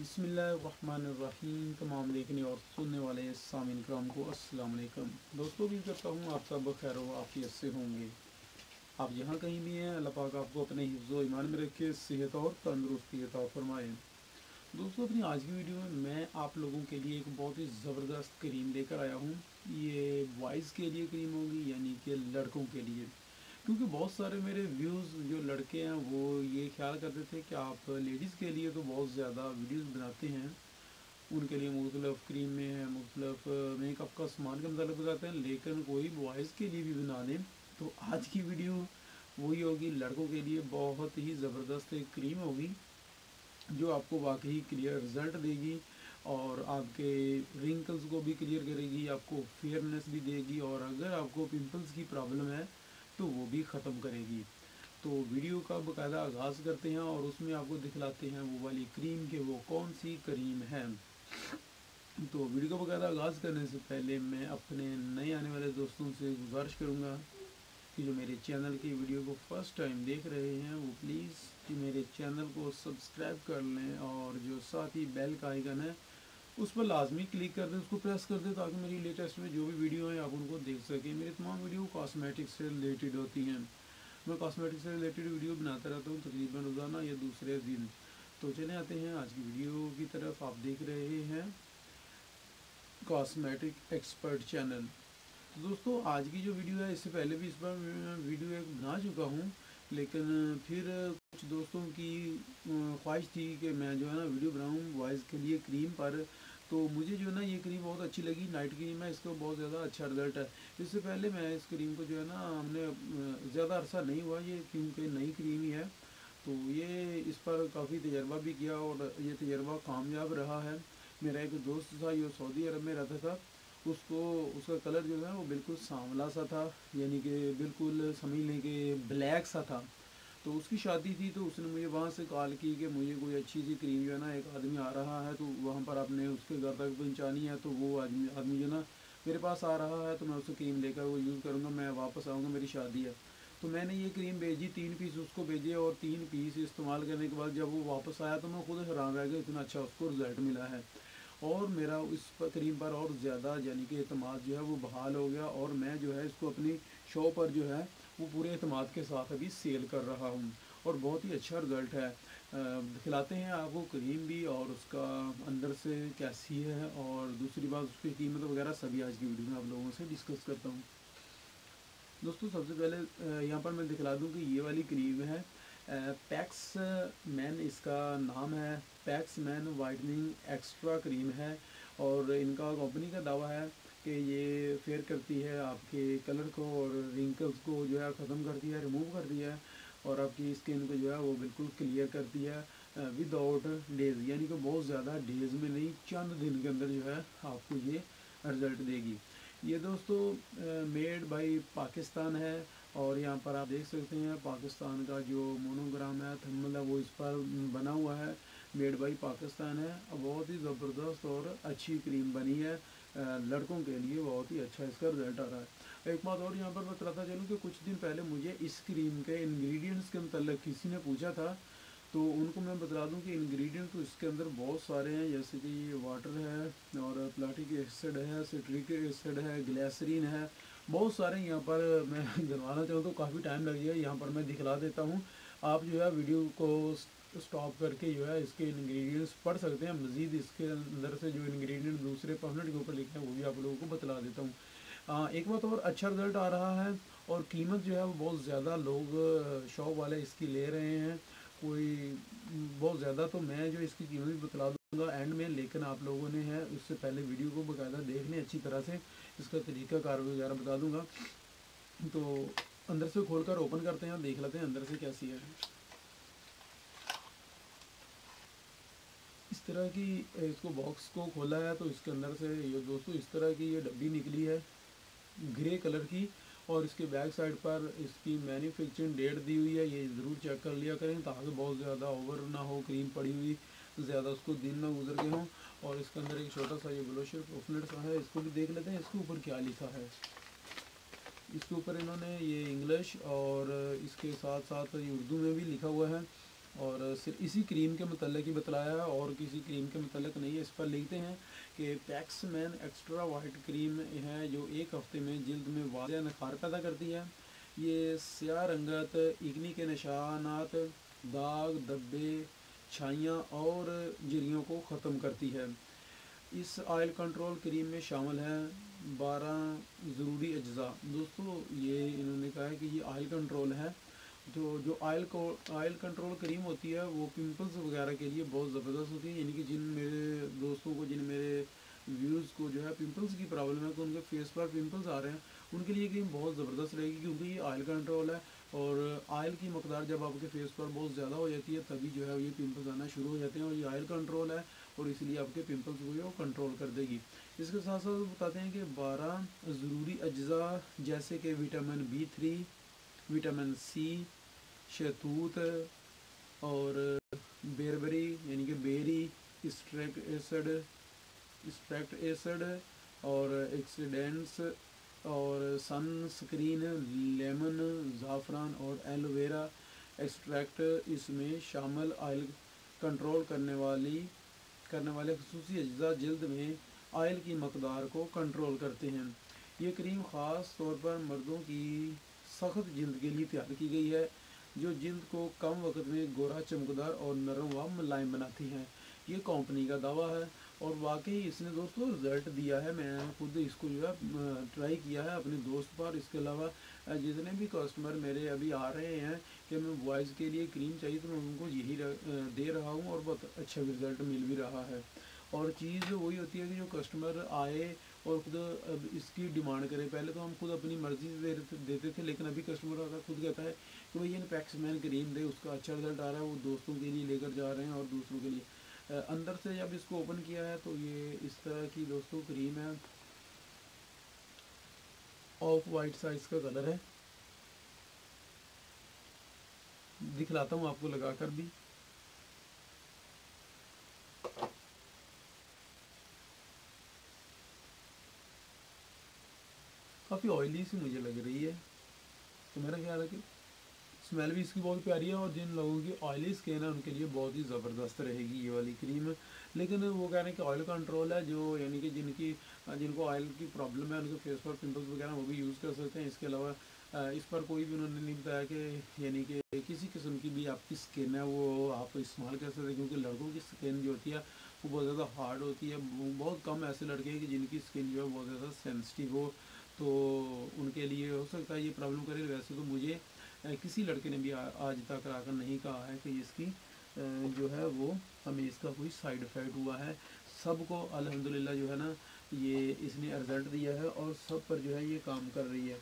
बिस्मिल्लाहिर्रहमानिर्रहीम। तमाम देखने और सुनने वाले सामीन कराम को अस्सलाम वालेकुम। दोस्तों, उम्मीद करता हूँ आप सब खैर व आफियत से होंगे। आप जहाँ कहीं भी हैं, अल्लाह पाक आपको अपने हिफ्ज़ व ईमान में रखे, सेहत और तंदुरुस्ती अता फरमाए। दोस्तों, अपनी आज की वीडियो में मैं आप लोगों के लिए एक बहुत ही ज़बरदस्त क्रीम लेकर आया हूँ। ये बॉयज़ के लिए क्रीम होगी, यानी कि लड़कों के लिए। क्योंकि बहुत सारे मेरे व्यूज़ जो लड़के हैं वो ये ख्याल करते थे कि आप लेडीज़ के लिए तो बहुत ज़्यादा वीडियोस बनाते हैं, उनके लिए मुख्तलिफ़ क्रीमें हैं, मुख्तलिफ़ मेकअप का सामान के मतलब बताते हैं, लेकिन कोई बॉयज़ के लिए भी बना दें। तो आज की वीडियो वही होगी, लड़कों के लिए बहुत ही ज़बरदस्त एक क्रीम होगी जो आपको वाकई क्लियर रिज़ल्ट देगी और आपके रिंकल्स को भी क्लियर करेगी, आपको फेयरनेस भी देगी, और अगर आपको पिंपल्स की प्रॉब्लम है तो वो भी ख़त्म करेगी। तो वीडियो का बाकायदा आगाज़ करते हैं और उसमें आपको दिखलाते हैं वो वाली क्रीम के वो कौन सी क्रीम है। तो वीडियो का बाकायदा आगाज़ करने से पहले मैं अपने नए आने वाले दोस्तों से गुजारिश करूँगा कि जो मेरे चैनल की वीडियो को फर्स्ट टाइम देख रहे हैं वो प्लीज़ कि मेरे चैनल को सब्सक्राइब कर लें, और जो साथ ही बेल का आइकन है उस पर लाजमी क्लिक कर दें, उसको प्रेस कर दें, ताकि मेरी लेटेस्ट में जो भी वीडियो है आप उनको देख सकें। मेरी तमाम वीडियो कॉस्मेटिक से रिलेटेड होती हैं। मैं कॉस्मेटिक से रिलेटेड वीडियो बनाता रहता हूँ तकरीबन रोज़ाना या दूसरे दिन। तो चले आते हैं आज की वीडियो की तरफ। आप देख रहे हैं कॉस्मेटिक एक्सपर्ट चैनल। तो दोस्तों, आज की जो वीडियो है, इससे पहले भी इस बार मैं वीडियो एक बना चुका हूँ, लेकिन फिर कुछ दोस्तों की ख्वाहिश थी कि मैं जो है ना वीडियो बनाऊँ बॉयज़ के लिए क्रीम पर। तो मुझे जो है ना ये क्रीम बहुत अच्छी लगी, नाइट क्रीम है, इसका बहुत ज़्यादा अच्छा रिज़ल्ट है। इससे पहले मैं इस क्रीम को जो है ना हमने ज़्यादा अरसा नहीं हुआ ये, क्योंकि नई क्रीम ही है। तो ये इस पर काफ़ी तजर्बा भी किया और ये तजर्बा कामयाब रहा है। मेरा एक दोस्त था जो सऊदी अरब में रहता था, उसको उसका कलर जो है वो बिल्कुल सांवला सा था, यानी कि बिल्कुल समझ लें कि ब्लैक सा था। तो उसकी शादी थी, तो उसने मुझे वहाँ से कॉल की कि मुझे कोई अच्छी सी क्रीम जो है ना, एक आदमी आ रहा है तो वहाँ पर आपने उसके घर तक पहुँचानी है, तो वो आदमी आदमी जो ना मेरे पास आ रहा है, तो मैं उससे क्रीम लेकर वो यूज़ करूँगा, मैं वापस आऊँगा, मेरी शादी है। तो मैंने ये क्रीम भेजी, 3 पीस उसको भेजे, और 3 पीस इस्तेमाल करने के बाद जब वो वापस आया तो मैं खुद हैरान रह गया, इतना अच्छा उसको रिज़ल्ट मिला है। और मेरा उस क्रीम पर और ज़्यादा यानी कि एतमाद जो है वो बहाल हो गया, और मैं जो है इसको अपनी शॉप पर जो है वो पूरे एतमाद के साथ अभी सेल कर रहा हूँ, और बहुत ही अच्छा रिज़ल्ट है। दिखलाते हैं आपको क्रीम भी और उसका अंदर से कैसी है, और दूसरी बात उसकी कीमत वगैरह सभी आज की वीडियो में आप लोगों से डिस्कस करता हूँ। दोस्तों, सबसे पहले यहाँ पर मैं दिखला दूँ कि ये वाली क्रीम है पैक्स मैन, इसका नाम है PACS man whitening extra cream है। और इनका कंपनी का दावा है कि ये फेयर करती है आपके कलर को, और रिंकल्स को जो है ख़त्म करती है, रिमूव करती है, और आपकी स्किन को जो है वो बिल्कुल क्लियर करती है विदाउट डेज, यानी कि बहुत ज़्यादा डेज में नहीं, चंद दिन के अंदर जो है आपको ये रिज़ल्ट देगी। ये दोस्तों मेड बाय पाकिस्तान है, और यहाँ पर आप देख सकते हैं पाकिस्तान का जो मोनोग्राम है, थंबनेल है, वो इस पर बना हुआ है, मेड बाय पाकिस्तान है। बहुत ही ज़बरदस्त और अच्छी क्रीम बनी है, लड़कों के लिए बहुत ही अच्छा इसका रिजल्ट आ रहा है। एक बात और यहाँ पर बताता चलूँ कि कुछ दिन पहले मुझे इस क्रीम के इंग्रेडिएंट्स के मतलब किसी ने पूछा था, तो उनको मैं बता दूं कि इंग्रेडिएंट तो इसके अंदर बहुत सारे हैं, जैसे कि ये वाटर है, और प्लाटिक एसिड है, सिट्रिक एसिड है, ग्लिसरीन है, बहुत सारे यहाँ पर मैं गिनवाना चाहूँ तो काफ़ी टाइम लग जाएगा। यहाँ पर मैं दिखला देता हूँ, आप जो है वीडियो को स्टॉप करके जो है इसके इंग्रेडिएंट्स पढ़ सकते हैं। मज़ीद इसके अंदर से जो इंग्रेडिएंट दूसरे पैम्फलेट के ऊपर लिखे हैं वो भी आप लोगों को बतला देता हूँ। एक बात और, अच्छा रिज़ल्ट आ रहा है, और कीमत जो है वो बहुत ज़्यादा लोग शॉप वाले इसकी ले रहे हैं, कोई बहुत ज़्यादा। तो मैं जो इसकी कीमत भी बतला दूंगा एंड में, लेकिन आप लोगों ने है उससे पहले वीडियो को बाकायदा देख लें अच्छी तरह से, इसका तरीका कार वगैरह बता दूंगा। तो अंदर से खोलकर ओपन करते हैं और देख लेते हैं अंदर से कैसी है। इस तरह की इसको बॉक्स को खोला है तो इसके अंदर से ये दोस्तों इस तरह की ये डब्बी निकली है ग्रे कलर की, और इसके बैक साइड पर इसकी मैन्युफैक्चरिंग डेट दी हुई है, ये ज़रूर चेक कर लिया करें, ताकि बहुत ज़्यादा ओवर ना हो क्रीम पड़ी हुई, ज़्यादा उसको दिन ना गुजर गए हों। और इसके अंदर एक छोटा सा ये ब्लोशर पॉपलेट सा है, इसको भी देख लेते हैं इसके ऊपर क्या लिखा है। इसके ऊपर इन्होंने ये इंग्लिश और इसके साथ साथ ये उर्दू में भी लिखा हुआ है। और सिर्फ इसी क्रीम के मतलब ही बतलाया है और किसी क्रीम के मतलब नहीं है। इस पर लिखते हैं कि पैक्समैन एक्स्ट्रा वाइट क्रीम है जो 1 हफ्ते में जल्द में वाज़ेह निखार पैदा करती है। ये स्याह रंगत, इग्नी के निशानात, दाग धब्बे, छाइयाँ और झुर्रियों को ख़त्म करती है। इस ऑयल कंट्रोल क्रीम में शामिल है 12 ज़रूरी अज्जा। दोस्तों ये इन्होंने कहा है कि ये ऑयल कंट्रोल है। तो जो ऑयल कंट्रोल क्रीम होती है वो पिंपल्स वगैरह के लिए बहुत ज़बरदस्त होती है। यानी कि जिन मेरे दोस्तों को, जिन मेरे व्यूज़ को जो है पिंपल्स की प्रॉब्लम है, तो उनके फेस पर पिंपल्स आ रहे हैं, उनके लिए क्रीम बहुत ज़बरदस्त रहेगी, क्योंकि ये ऑयल कंट्रोल है। और ऑयल की मकदार जब आपके फेस पर बहुत ज़्यादा हो जाती है तभी जो है ये पिंपल्स आना शुरू हो जाते हैं। और ये ऑयल कंट्रोल है और इसलिए आपके पिंपल्स को वो कंट्रोल कर देगी। इसके साथ साथ बताते हैं कि 12 ज़रूरी अज्जा जैसे कि विटामिन B3, विटामिन C, शहतूत और बेरबरी यानी कि बेरी, स्ट्रैक्ट एसिड और एक्सीडेंट्स और सनस्क्रीन, लेमन, ज़ाफ़रान और एलोवेरा एक्सट्रैक्ट इसमें शामिल ऑयल कंट्रोल करने वाले खसूसी अज्जा जल्द में ऑयल की मकदार को कंट्रोल करते हैं। ये क्रीम ख़ास तौर पर मर्दों की सख्त जल्द के लिए तैयार की गई है, जो जल्द को कम वक्त में गोरा, चमकदार और नरम व मुलायम बनाती है। ये कंपनी का दावा है और वाकई इसने दोस्तों रिज़ल्ट दिया है। मैं खुद इसको जो है ट्राई किया है अपने दोस्त पर। इसके अलावा जितने भी कस्टमर मेरे अभी आ रहे हैं कि मैं बॉयज़ के लिए क्रीम चाहिए, तो मैं उनको यही दे रहा हूँ और बहुत अच्छा रिज़ल्ट मिल भी रहा है। और चीज़ वही होती है कि जो कस्टमर आए और खुद अब इसकी डिमांड करे। पहले तो हम खुद अपनी मर्ज़ी से देते थे, लेकिन अभी कस्टमर आकर खुद कहता है कि भैया ने पैक्समैन क्रीम दे, उसका अच्छा रिज़ल्ट आ रहा है, वो दोस्तों के लिए लेकर जा रहे हैं और दूसरों के लिए। अंदर से जब इसको ओपन किया है तो ये इस तरह की दोस्तों क्रीम है, ऑफ वाइट सा इसका कलर है। दिखलाता हूँ आपको लगा कर भी। काफ़ी ऑयली सी मुझे लग रही है, तो मेरा ख्याल है कि स्मेल भी इसकी बहुत प्यारी है और जिन लोगों की ऑयली स्किन है उनके लिए बहुत ही ज़बरदस्त रहेगी ये वाली क्रीम। लेकिन वो कह रहे हैं कि ऑयल कंट्रोल है, जो यानी कि जिनको ऑयल की प्रॉब्लम है, उनके फेस पर पिंपल्स वगैरह वो भी यूज़ कर सकते हैं। इसके अलावा इस पर कोई भी उन्होंने नहीं बताया कि यानी कि किसी किस्म की भी आपकी स्किन है वो आप इस्तेमाल कर सकते हैं, क्योंकि लड़कों की स्किन जो होती है वो बहुत ज़्यादा हार्ड होती है। बहुत कम ऐसे लड़के हैं कि जिनकी स्किन जो है बहुत ज़्यादा सेंसिटिव हो, तो उनके लिए हो सकता है ये प्रॉब्लम करे। वैसे तो मुझे किसी लड़के ने भी आज तक आकर नहीं कहा है कि इसकी जो है वो हमें इसका कोई साइड इफ़ेक्ट हुआ है। सबको अल्हम्दुलिल्लाह जो है ना ये इसने रिज़ल्ट दिया है और सब पर जो है ये काम कर रही है।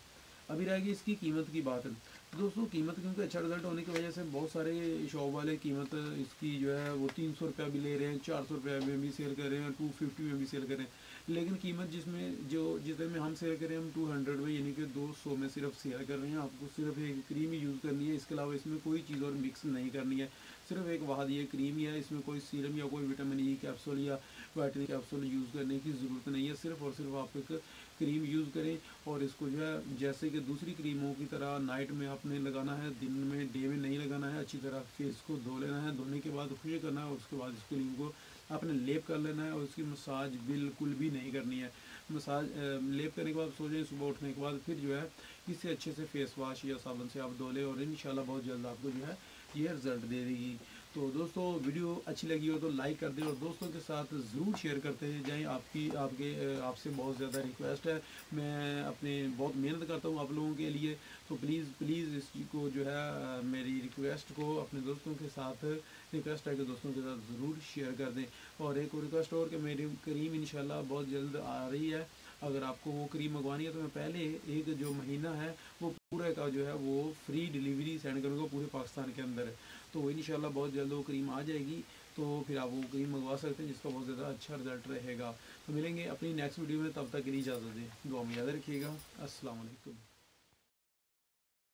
अभी रहेगी इसकी कीमत की बात। दोस्तों कीमत, क्योंकि अच्छा रिज़ल्ट होने की वजह से बहुत सारे शॉप वाले कीमत इसकी जो है वो 300 रुपया भी ले रहे हैं, 400 रुपया में भी सेल कर रहे हैं, 250 में भी सेल कर रहे हैं। लेकिन कीमत जितने में हम सेल कर रहे हैं, हम 200 में यानी कि 200 में सिर्फ सेल कर रहे हैं। आपको सिर्फ एक क्रीम ही यूज़ करनी है, इसके अलावा इसमें कोई चीज़ और मिक्स नहीं करनी है। सिर्फ एक वाहद ये क्रीम ही है, इसमें कोई सीरम या कोई विटामिन ई कैप्सूल या वाइटनिंग कैप्सूल यूज़ करने की ज़रूरत नहीं है। सिर्फ और सिर्फ आप एक क्रीम यूज़ करें और इसको जो है जैसे कि दूसरी क्रीमों की तरह नाइट में आपने लगाना है, दिन में डे में नहीं लगाना है। अच्छी तरह फेस को धो लेना है, धोने के बाद खुश करना है और उसके बाद इस क्रीम को आपने लेप कर लेना है और उसकी मसाज बिल्कुल भी नहीं करनी है। मसाज लेप करने के बाद सो जाए, सुबह उठने के बाद फिर जो है इसे अच्छे से फेस वॉश या साबुन से आप धो लें और इंशाल्लाह बहुत जल्द आपको जो है ये रिज़ल्ट दे देगी। तो दोस्तों वीडियो अच्छी लगी हो तो लाइक कर दें और दोस्तों के साथ ज़रूर शेयर करते जाएं। आपसे बहुत ज़्यादा रिक्वेस्ट है। मैं अपने बहुत मेहनत करता हूँ आप लोगों के लिए, तो प्लीज़ इस चीज़ को जो है मेरी रिक्वेस्ट को अपने दोस्तों के साथ रिक्वेस्ट है कि दोस्तों के साथ ज़रूर शेयर कर दें। और एक और रिक्वेस्ट और कि मेरी क्रीम इंशाल्लाह बहुत जल्द आ रही है। अगर आपको वो क्रीम मंगवानी है तो मैं पहले एक जो महीना है वो पूरे का जो है वो फ्री डिलीवरी सेंड करूँगा पूरे पाकिस्तान के अंदर। तो इंशाल्लाह बहुत जल्द वो क्रीम आ जाएगी, तो फिर आप वो क्रीम मंगवा सकते हैं जिसका बहुत ज़्यादा अच्छा रिजल्ट रहेगा। तो मिलेंगे अपनी नेक्स्ट वीडियो में, तब तक के लिए इजाज़त दें। दुआ में याद रखिएगा। अस्सलाम वालेकुम।